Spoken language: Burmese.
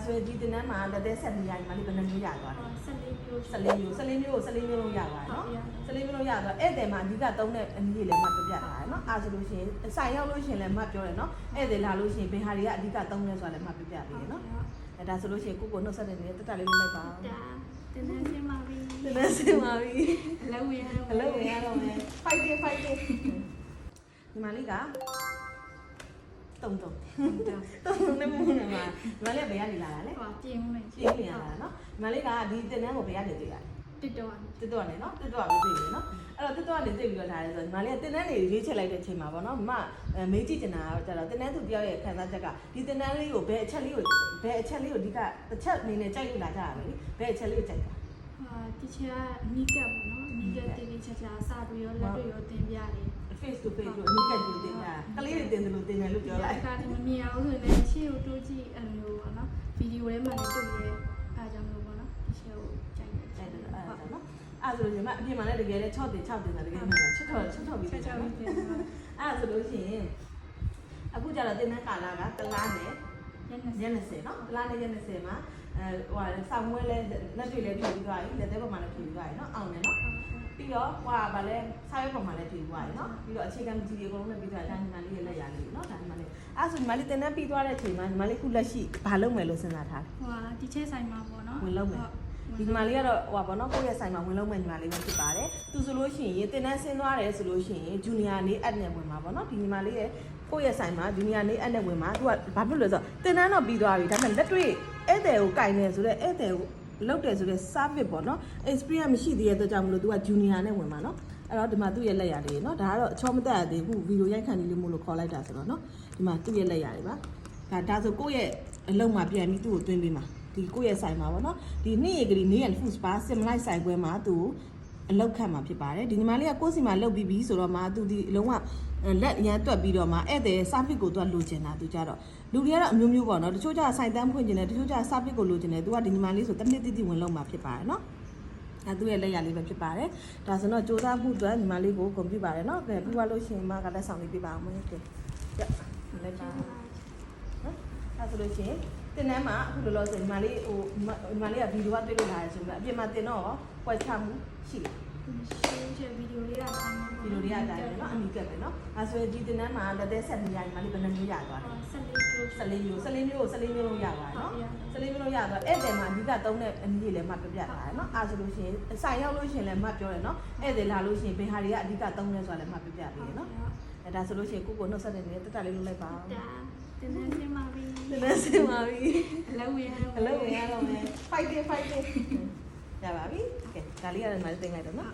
ဆိုရင်ဒီတင်တန်းမှာလက်သေးဆက်နေရရင်မလေးဘယ်နှမျိုးရသွားလဲ14မျိုးလုံးရသွားနော်14မျိုးလုံးရသွားဧည့်သည်မှာအဓိကသုံးတဲ့အနည်းလေးမှတ်ပြပြတာနော်အားဆိုလို့ရှိရင်ဆိုင်ရောက်လို့ရှိရင်လည်းမှတ်ပြောတယ်နော်ဧည့်သည်လာလို့ရှိရင်ဘယ်ဟာတွေကအဓိကသုံးလဲဆိုတာလည်းမှတ်ပြပြပေးရနော်အဲဒါဆိုလို့ရှိရင်ကိုနှုတ်ဆက်တဲ့နေတဲ့တက်တက်လေးလုပ်လိုက်ပါတင်တန်းစင်ပါပြီတင်တန်းစင်ပါပြီအလုပ်ဝင်ရတော့မယ် fighting ဒီမလေးကတုံနဲ့မုန်းနေမှာဒီမလေးဘယ်ကနေလာတာလဲပြင်းမယ်ပြင်းနေရတာနော်ဒီမလေးကဒီတင်တန်းကိုဘယ်ကနေတွေ့ရလဲတစ်တော့နေနော်တစ်တော့ပဲတွေ့နေနော်အဲ့တော့တစ်တော့ကနေတွေ့ပြီးတော့လာတယ်ဆိုတော့ဒီမလေးကတင်တန်းတွေရေးချက်လိုက်တဲ့အချိန်မှာပေါ့နော်မမေးကြည့်ချင်တာကျတော့တင်တန်းသူတယောက်ရဲ့ခံစားချက်ကဒီတင်တန်းလေးကိုဘယ်အချက်လေးကိုအဓိကတစ်ချက်အနေနဲ့ကြိုက်လို့လာကြတာပဲလေဘယ်အချက်လေးကိုကြိုက်တာဒီချက်ကနီးကပ်ပေါ့နော်နီးကပ်တင်ပြီးချက်စပြီးရောလက်တွေရောတင်ပြတယ်face to face လို့အနိကတ်ကြည့်တင်တာကလေးတွေတင်တယ်လို့တင်တယ်လို့ပြောလိုက်ဒါကမမြင်အောင်ဆိုရင်ရှေ့ကိုတိုးကြည့်အဲ့လိုပေါ့နော်ဗီဒီယိုထဲမှာလည်းတွေ့ရဲအားကြောင့်လို့ပေါ့နော်ဒီရှေ့ကိုကြိုက်တယ်အဲ့ဒါနော်အဲ့ဆိုလို့ညီမအပြင်မှာလည်းတကယ်လည်း6တင်တာတကယ်မှန်တာ6ထော်ပြီးအဲ့ဆိုလို့ရှိရင်အခုကျတော့တင်တဲ့ကာလာကတလားနဲ့ရက်20နော်တလားနဲ့ရက်20မှာဟိုဆောင်းဝဲလဲလက်တွေလည်းဖြည့်ပြီးသွားပြီလက်သေးပေါ်မှာလည်းဖြည့်ပြီးသွားပြီနော်အောင်တယ်နော်ပြီးတော့ဟိုဗာလဲစားရွက်ပေါ်မှာလည်းဖြည့်ပြီးသွားပြီနော်ပြီးတော့အခြေခံကြီးတွေအကုန်လုံးလည်းပြီးသွားတယ်ဒါညီမလေးရဲ့လက်ရလေးနော်ဒါညီမလေးအဲ့ဆိုညီမလေးတင်တဲ့ပြီးသွားတဲ့အချိန်မှာညီမလေးခုလက်ရှိဘာလုပ်မယ်လို့စဉ်းစားထားလဲဒီချက်ဆိုင်မှာပေါ့နော်ဝင်လုပ်မယ်ဒီညီမလေးကတော့ဟိုပေါ့နော်ကိုယ့်ရဲ့ဆိုင်မှာဝင်လုပ်မယ်ညီမလေးပဲဖြစ်ပါတယ်သူဆိုလို့ရှိရင်တင်တန်းဆင်းသွားတယ်ဆိုလို့ရှိရင်ဂျူနီယာနေအပ်နဲ့ဝင်မှာပေါ့နော်ဒီညီမလေးရဲ့ကိုယ့်ရဲ့ဆိုင်မှာဂျူနီယာနေအပ်နဲ့ဝင်မှာသူကဘာဖြစ်လို့လဲဆိုတော့တင်တန်းတော့ပြီးသွားပြီဒါပေမဲ့လက်တွေ့ဧည့်သည်ကိုကင်တယ်ဆိုတော့ဧည့်သည်ကိုလောက်တယ်ဆိုတော့ service ပေါ့နော် experience မရှိသေးတဲ့အတွက်ကြောင့်မလို့ तू က junior နဲ့ဝင်မှာနော်အဲ့တော့ဒီမှာသူ့ရဲ့လက်ရလေးနော်ဒါကတော့အချောမတက်ရသေးဘူးဗီဒီယိုရိုက်ခံနေလို့မို့လို့ခေါ်လိုက်တာဆိုတော့နော်ဒီမှာသူ့ရဲ့လက်ရလေးပါဒါဆိုကိုယ့်ရဲ့အလုံးမှာပြန်ပြီးသူ့ကိုသွင်းပေးမှာဒီကိုယ့်ရဲ့ဆိုင်မှာပေါ့နော်ဒီနေ့ရေကလေး Nail and Food Spa Simlight ဆိုင်ခွဲမှာသူအလောက်ခံမှာဖြစ်ပါတယ်ဒီညီမလေးကကိုယ့်စီမှာလောက်ပြီးပြီဆိုတော့မှသူဒီအလုံးကလက်ရန်တွက်ပြီးတော့မှဧည့်သည် service ကိုသူကလိုချင်တာသူကြတော့လူတွေကတော့အမျိုးမျိုးပေါ့နော်တချို့ကျဆိုင်တန်းဖွင့်ကျင်တယ်တချို့ကျ service ကိုလိုချင်တယ်သူကဒီညီမလေးဆိုတစ်နှစ်တိဝင်လုံးမှာဖြစ်ပါတယ်နော်အဲသူ့ရဲ့လက်ရလေးပဲဖြစ်ပါတယ်ဒါဆိုတော့စူးစမ်းမှုအတွက်ညီမလေးကိုဂုဏ်ပြုပါတယ်နော်ကဲပြီးသွားလို့ရှိရင်မကလက်ဆောင်လေးပြပါအောင်မယ်ကဲကြလိုက်ပါနော်အဲဆိုလို့ရှိရင်တင်တန်းမှာအခုလောလောဆယ်ညီမလေးညီမလေးကဗီဒီယိုကတွေ့လို့လာတယ်ဆိုတော့အပြင်မှာတင်တော့ပွဲချမှုရှိတယ်ရှင်းဗီဒီယိုလေးကအတိုင်းဗီဒီယိုလေးကအတိုင်းပဲเนาะအနီးကပ်ပဲเนาะအဲဆိုရင်ဒီတင်တန်းမှာလက်သေးဆက်နေရရင်မလေးဘယ်နှမျိုးရသွားလဲ14မျိုးလုံးရသွားတယ်เนาะ14မျိုးလုံးရသွားဧည့်သည်မှာအဓိကသုံးတဲ့အနည်းလေးလည်းမှတ်ပြပြတာเนาะအဲဆိုလို့ရှိရင်ဆိုင်ရောက်လို့ရှိရင်လည်းမှတ်ပြောတယ်เนาะဧည့်သည်လာလို့ရှိရင်ဘယ်ဟာတွေကအဓိကသုံးလဲဆိုတာလည်းမှတ်ပြပြပေးတယ်เนาะအဲဒါဆိုလို့ရှိရင်ကိုနှုတ်ဆက်တဲ့နေတဲ့တက်တက်လေးလုပ်လိုက်ပါတင်တန်းစင်ပါပြီအလုပ်ဝင်ရတော့မယ် fighting ရပါပြီကဲဒါလေးရတယ်မလေးတင်လိုက်တော့เนาะ